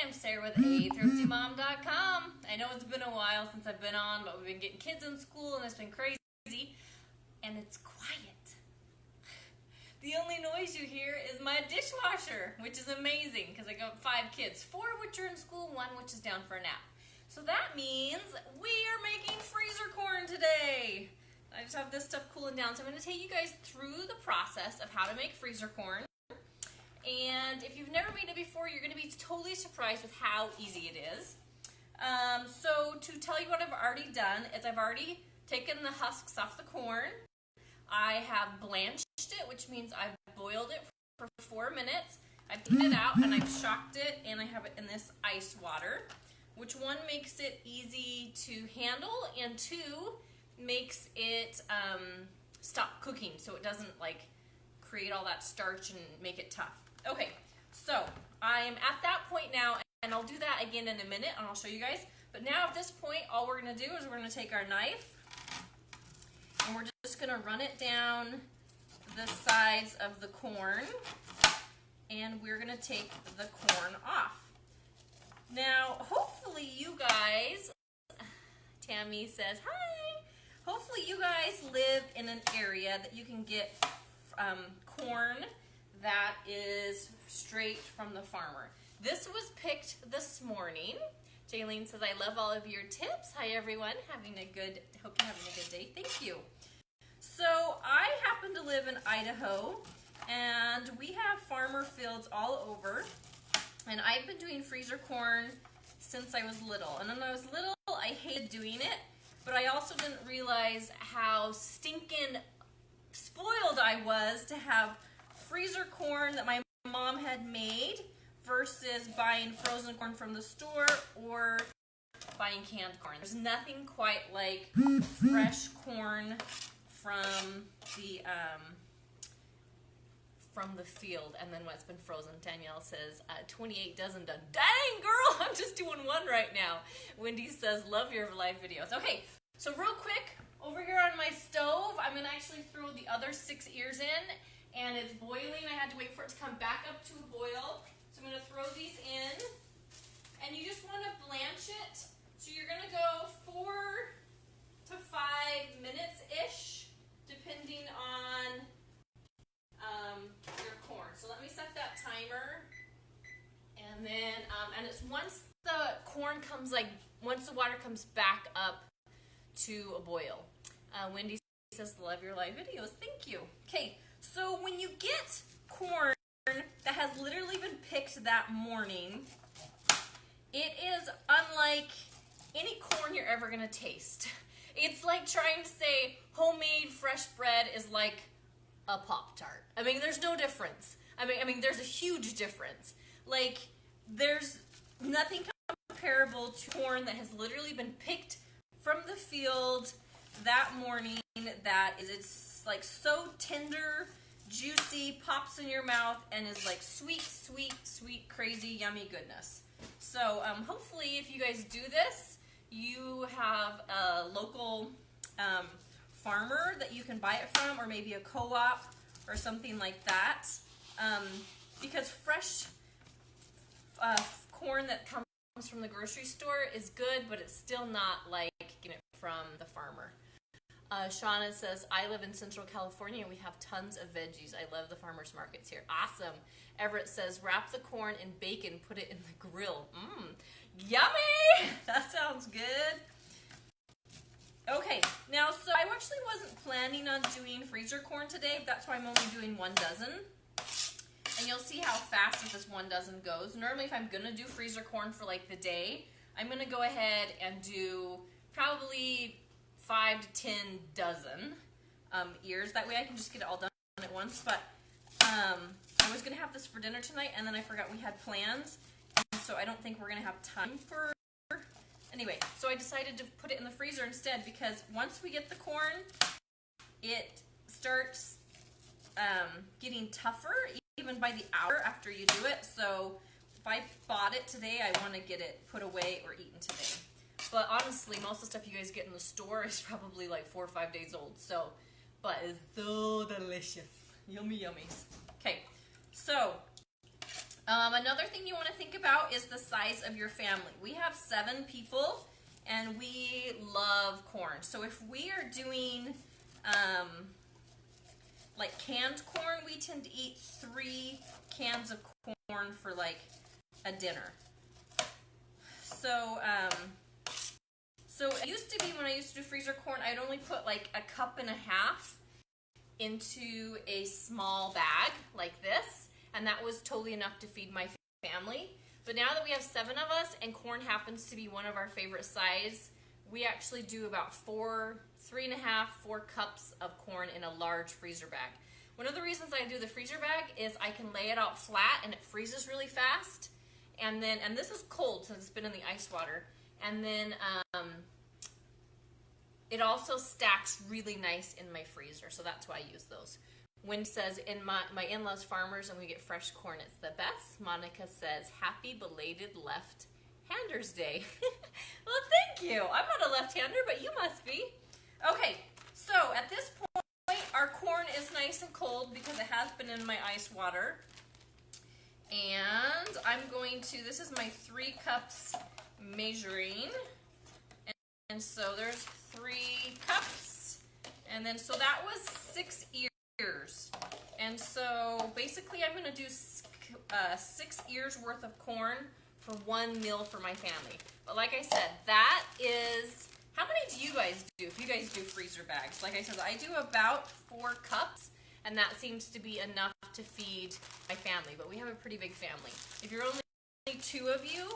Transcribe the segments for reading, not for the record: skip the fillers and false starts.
I'm Sarah with thriftymom.com. I know it's been a while since I've been on, but we've been getting kids in school and it's been crazy. And it's quiet. The only noise you hear is my dishwasher, which is amazing because I got 5 kids, 4 of which are in school, 1 which is down for a nap. So that means we are making freezer corn today. I just have this stuff cooling down. So I'm going to take you guys through the process of how to make freezer corn. And if you've never made it before, you're going to be totally surprised with how easy it is. So to tell you what I've already done is I've already taken the husks off the corn. I have blanched it, which means I've boiled it for 4 minutes. I've taken it out and I've shocked it, and I have it in this ice water, which one makes it easy to handle, and 2 makes it stop cooking so it doesn't like create all that starch and make it tough. Okay, so I'm at that point now, and I'll do that again in a minute, and I'll show you guys. But now at this point, all we're going to do is we're going to take our knife, and we're just going to run it down the sides of the corn, and we're going to take the corn off. Now, hopefully you guys, Tammy says, hi, hopefully you guys live in an area that you can get corn that is straight from the farmer. This was picked this morning. Jaylene says, I love all of your tips. Hi everyone, hope you're having a good day. Thank you. So I happen to live in Idaho, and we have farmer fields all over, and I've been doing freezer corn since I was little. And when I was little, I hated doing it, but I also didn't realize how stinking spoiled I was to have freezer corn that my mom had made versus buying frozen corn from the store or buying canned corn. There's nothing quite like fresh corn from the field, and then what's been frozen. Danielle says 28 dozen done. Dang girl, I'm just doing 1 right now. Wendy says love your live videos. Okay, so real quick, over here on my stove, I'm going to actually throw the other 6 ears in, and it's boiling. I had to wait for it to come back up to a boil. So I'm going to throw these in, and you just want to blanch it. So you're going to go 4 to 5 minutes-ish, depending on your corn. So let me set that timer, and then, and it's once the corn comes, once the water comes back up to a boil. Wendy says, love your live videos. Thank you. Okay, so when you get corn that has literally been picked that morning, it is unlike any corn you're ever going to taste. It's like trying to say homemade fresh bread is like a Pop-Tart. I mean, there's no difference. I mean, there's a huge difference. Like, there's nothing comparable to corn that has literally been picked from the field that morning, it's like so tender, juicy, pops in your mouth, and is like sweet, sweet, sweet, crazy, yummy goodness. So hopefully if you guys do this, you have a local farmer that you can buy it from, or maybe a co-op or something like that, because fresh corn that comes from the grocery store is good, but it's still not like getting it from the farmer. Shauna says, I live in Central California and we have tons of veggies. I love the farmers markets here. Awesome. Everett says, wrap the corn in bacon, put it in the grill. Yummy! That sounds good. Okay, now, so I actually wasn't planning on doing freezer corn today. That's why I'm only doing 1 dozen. And you'll see how fast this 1 dozen goes. Normally, if I'm going to do freezer corn for like the day, I'm going to go ahead and do probably 5 to 10 dozen ears. That way I can just get it all done at once. But I was going to have this for dinner tonight, and then I forgot we had plans. And so I don't think we're going to have time for... Anyway, so I decided to put it in the freezer instead, because once we get the corn, it starts getting tougher even by the hour after you do it. So if I bought it today, I want to get it put away or eaten today. But honestly, most of the stuff you guys get in the store is probably like 4 or 5 days old. So, but it's so delicious. Yummy yummies. Okay, so Another thing you want to think about is the size of your family. We have 7 people and we love corn. So if we are doing like canned corn, we tend to eat 3 cans of corn for like a dinner. So so it used to be when I used to do freezer corn, I'd only put like a cup and a half into a small bag like this, and that was totally enough to feed my family. But now that we have 7 of us and corn happens to be one of our favorite size, we actually do about 3.5, 4 cups of corn in a large freezer bag. One of the reasons I do the freezer bag is I can lay it out flat and it freezes really fast. And this is cold since it's been in the ice water. And then it also stacks really nice in my freezer, so that's why I use those. Wendy says, in my in-laws farmers and we get fresh corn, it's the best. Monica says, happy belated left-handers day. Well, thank you. I'm not a left-hander, but you must be. Okay, so at this point, our corn is nice and cold because it has been in my ice water. And I'm going to, this is my 3 cups measuring. And so there's 3 cups. And then, so that was 6 ears. And so basically I'm going to do 6 ears worth of corn for 1 meal for my family. But like I said, that is, how many do you guys do if you guys do freezer bags? Like I said, I do about 4 cups. And that seems to be enough to feed my family. But we have a pretty big family. If you're only 2 of you,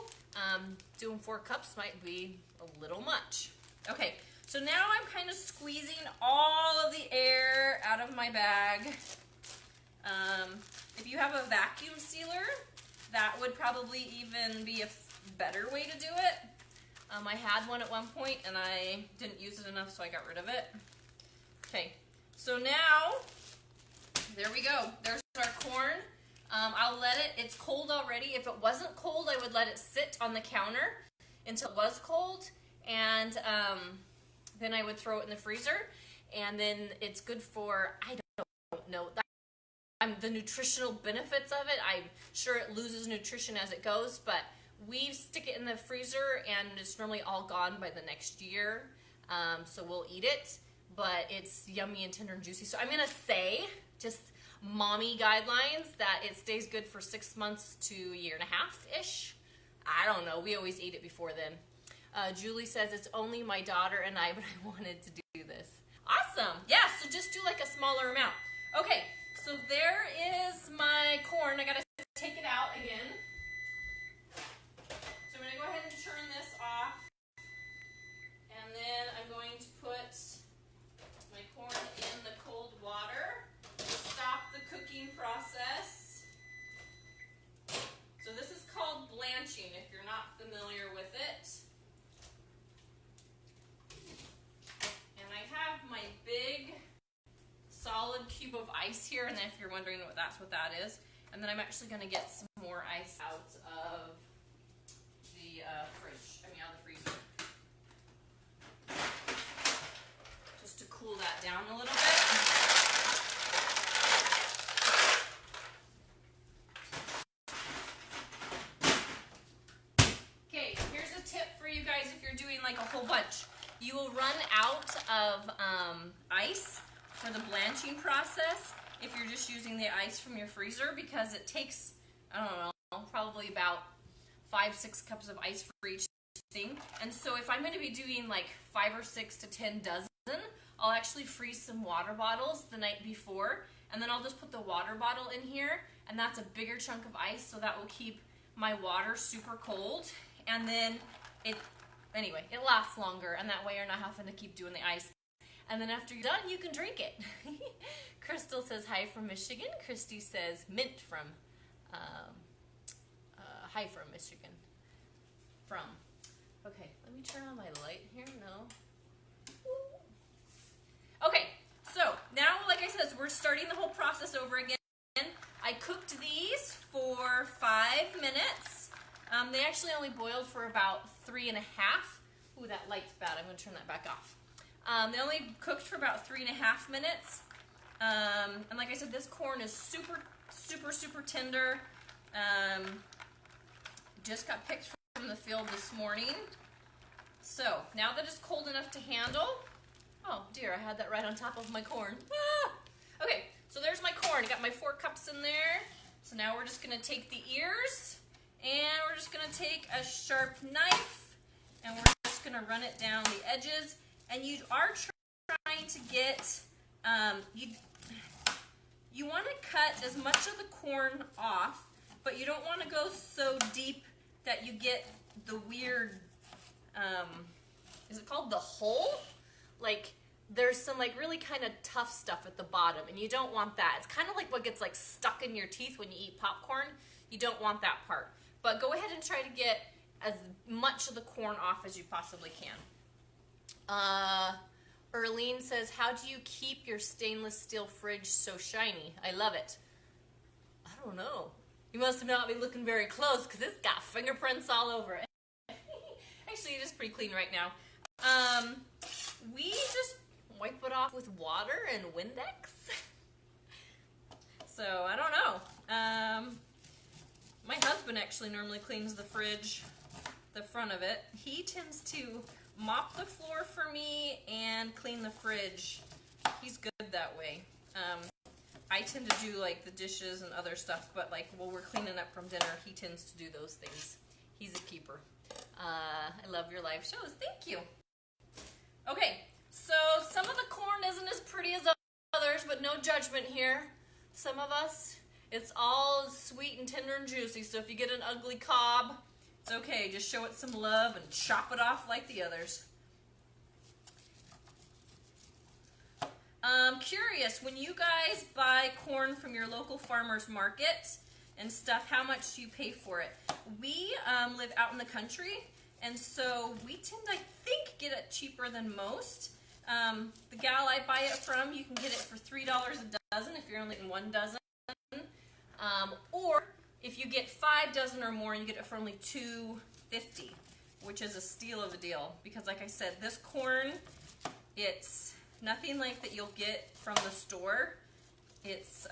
doing 4 cups might be a little much. Okay, so now I'm kind of squeezing all of the air out of my bag. If you have a vacuum sealer, that would probably even be a better way to do it. I had one at one point and I didn't use it enough, so I got rid of it. Okay, so now, there we go. There's our corn. I'll let it, it's cold already. If it wasn't cold, I would let it sit on the counter until it was cold. And then I would throw it in the freezer. And then it's good for, I don't know, the nutritional benefits of it. I'm sure it loses nutrition as it goes, but we stick it in the freezer and it's normally all gone by the next year. So we'll eat it, but it's yummy and tender and juicy. So I'm gonna say, just mommy guidelines, that it stays good for 6 months to a year and a half-ish. I don't know, we always eat it before then. Julie says, it's only my daughter and I, but I wanted to do this. Awesome, yeah, so just do like a smaller amount. Okay, so there is my corn. I gotta take it out again. So I'm gonna go ahead and turn this off. And then I'm going to put my corn in the cold water. Stop the cooking process. So this is called blanching if you're not familiar with it. And I have my big solid cube of ice here, and then if you're wondering what that is, and then I'm actually going to get some more ice out of the fridge, out of the freezer. Just to cool that down a little bit. Okay, here's a tip for you guys if you're doing like a whole bunch. You will run out of ice for the blanching process if you're just using the ice from your freezer, because it takes, I don't know, probably about 5-6 cups of ice for each thing. And so if I'm going to be doing like 5 or 6 to 10 dozen, I'll actually freeze some water bottles the night before, and then I'll just put the water bottle in here, and that's a bigger chunk of ice, so that will keep my water super cold. And then it lasts longer, and that way you're not having to keep doing the ice. And then after you're done, you can drink it. Crystal says hi from Michigan. Christy says mint from, hi from Michigan. From. Okay, let me turn on my light here. No. Okay, so now, like I said, we're starting the whole process over again. I cooked these for 5 minutes. They actually only boiled for about 3.5. Ooh, that light's bad. I'm going to turn that back off. They only cooked for about 3.5 minutes. And like I said, this corn is super, super, super tender. Just got picked from the field this morning. So now that it's cold enough to handle, oh dear, I had that right on top of my corn. Ah! Okay, so there's my corn. I got my 4 cups in there. So now we're just gonna take the ears and we're just gonna take a sharp knife and we're just gonna run it down the edges. And you are trying to get, you want to cut as much of the corn off, but you don't want to go so deep that you get the weird, is it called the hull? Like there's some like really kind of tough stuff at the bottom and you don't want that. It's kind of like what gets like stuck in your teeth when you eat popcorn. You don't want that part. But go ahead and try to get as much of the corn off as you possibly can. Erlene says, how do you keep your stainless steel fridge so shiny? I love it. I don't know. You must not be looking very close because it's got fingerprints all over it. Actually, it is pretty clean right now. We just wipe it off with water and Windex. So, I don't know. My husband actually normally cleans the fridge, the front of it. He tends to mop the floor for me and clean the fridge. He's good that way. I tend to do like the dishes and other stuff, but like while we're cleaning up from dinner, he tends to do those things. He's a keeper. I love your live shows. Thank you. Okay, so some of the corn isn't as pretty as others, but no judgment here. Some of us, it's all sweet and tender and juicy, so if you get an ugly cob, it's okay, just show it some love and chop it off like the others. Curious, when you guys buy corn from your local farmer's market and stuff, how much do you pay for it? We live out in the country, and so we tend, I think, get it cheaper than most. The gal I buy it from, you can get it for $3 a dozen if you're only getting 1 dozen. Or if you get 5 dozen or more, you get it for only $2.50, which is a steal of a deal. Because like I said, this corn, it's nothing like that you'll get from the store. It's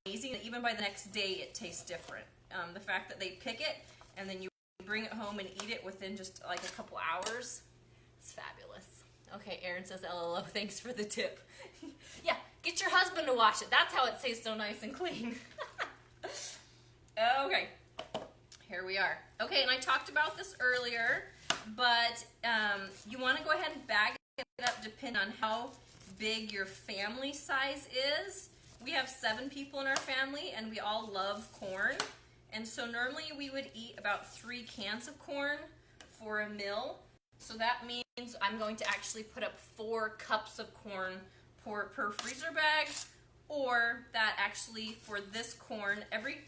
amazing. Even by the next day, it tastes different. The fact that they pick it and then you bring it home and eat it within just like a couple hours, it's fabulous. Okay, Erin says, LOL, thanks for the tip. Yeah, get your husband to wash it. That's how it stays so nice and clean. Okay, here we are. Okay, and I talked about this earlier, but you want to go ahead and bag it up depending on how big your family size is. We have 7 people in our family, and we all love corn. And so normally we would eat about 3 cans of corn for a meal. So that means I'm going to actually put up 4 cups of corn per freezer bag, or that actually for this corn, every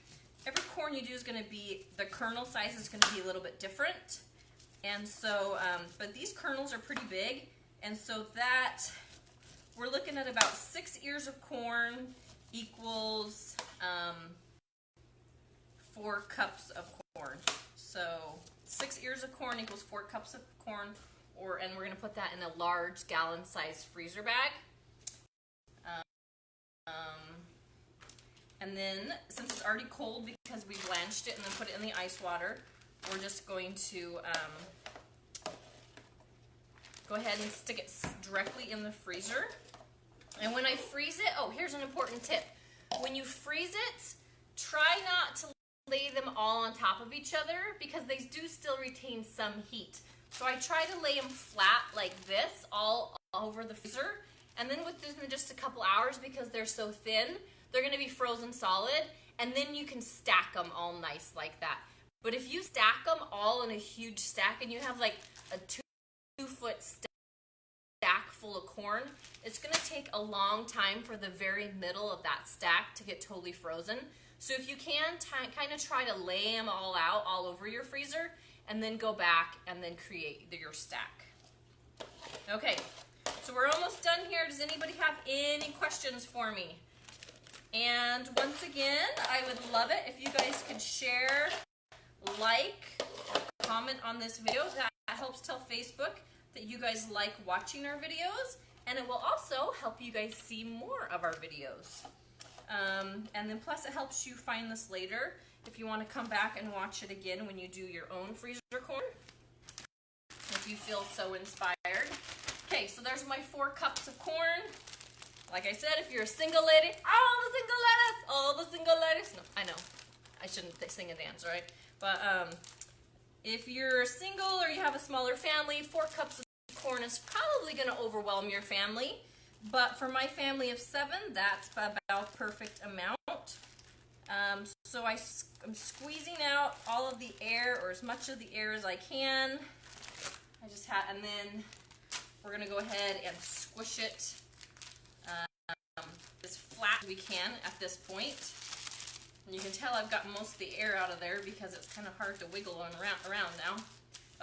corn you do is going to be, the kernel size is going to be a little bit different. And so, but these kernels are pretty big, and so that, we're looking at about 6 ears of corn equals 4 cups of corn. So 6 ears of corn equals 4 cups of corn, and we're going to put that in a large gallon-sized freezer bag. And then, since it's already cold because we blanched it and then put it in the ice water, we're just going to go ahead and stick it directly in the freezer. And when I freeze it, oh, here's an important tip. When you freeze it, try not to lay them all on top of each other because they do still retain some heat. So I try to lay them flat like this all over the freezer. And then within just a couple hours, because they're so thin, they're going to be frozen solid, and then you can stack them all nice like that. But if you stack them all in a huge stack and you have like a 2-foot stack full of corn, it's going to take a long time for the very middle of that stack to get totally frozen. So if you can, kind of try to lay them all out all over your freezer and then go back and then create your stack. Okay, so we're almost done here. Does anybody have any questions for me? And once again, I would love it if you guys could share, like, or comment on this video. That helps tell Facebook that you guys like watching our videos, and it will also help you guys see more of our videos. And then plus it helps you find this later if you want to come back and watch it again when you do your own freezer corn, if you feel so inspired. Okay, so there's my 4 cups of corn. Like I said, if you're a single lady, all the single ladies. No, I know, I shouldn't sing and dance, right? But if you're single or you have a smaller family, 4 cups of corn is probably going to overwhelm your family. But for my family of 7, that's about perfect amount. So I'm squeezing out all of the air, or as much of the air as I can. And then we're going to go ahead and squish it as flat as we can at this point. And you can tell I've got most of the air out of there because it's kind of hard to wiggle around now.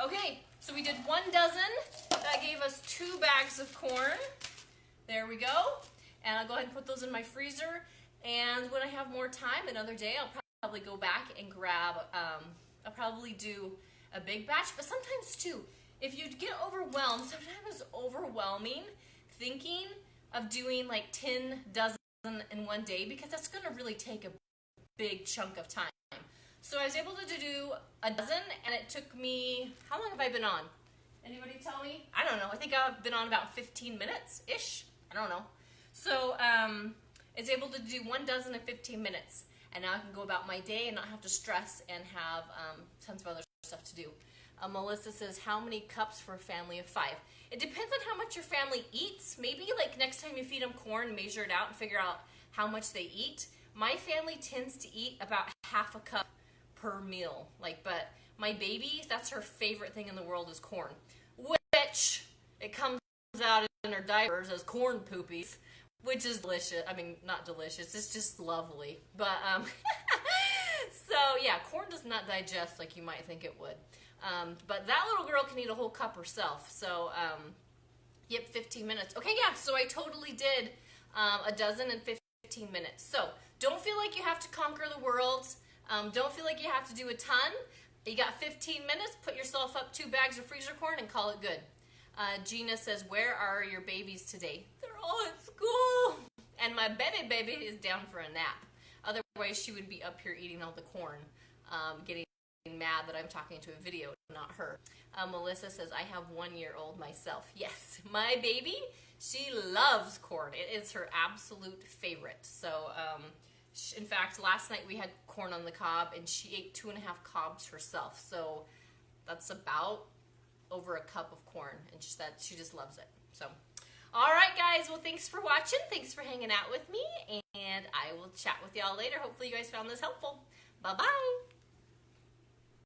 Okay, so we did 1 dozen. That gave us 2 bags of corn. There we go. And I'll go ahead and put those in my freezer. And when I have more time, another day, I'll probably go back and grab, I'll probably do a big batch. But sometimes too, if you get overwhelmed, sometimes it's overwhelming thinking of doing like 10 dozen in one day, because that's going to really take a big chunk of time. So I was able to do a dozen, and it took me, how long have I been on? Anybody tell me? I don't know. I think I've been on about 15 minutes-ish. I don't know. So it's able to do 1 dozen in 15 minutes. And now I can go about my day and not have to stress and have tons of other stuff to do. Melissa says, how many cups for a family of 5? It depends on how much your family eats. Maybe like next time you feed them corn, measure it out and figure out how much they eat. My family tends to eat about half a cup per meal. But my baby, that's her favorite thing in the world is corn, which it comes out in her diapers as corn poopies, which is delicious. I mean, not delicious, it's just lovely. But so yeah, corn does not digest like you might think it would. But that little girl can eat a whole cup herself. So yep, 15 minutes. Okay, yeah, so I totally did a dozen in 15 minutes. So don't feel like you have to conquer the world. Don't feel like you have to do a ton. You got 15 minutes, put yourself up 2 bags of freezer corn and call it good. Gina says, where are your babies today? They're all at school. And my baby is down for a nap. Otherwise, she would be up here eating all the corn, getting mad that I'm talking to a video, not her. Melissa says, I have 1-year-old myself. Yes, my baby, she loves corn. It is her absolute favorite. So, in fact, last night we had corn on the cob, and she ate 2.5 cobs herself. So that's about over a cup of corn, and she just loves it. So, all right, guys. Well, thanks for watching. Thanks for hanging out with me, and I will chat with y'all later. Hopefully, you guys found this helpful. Bye-bye.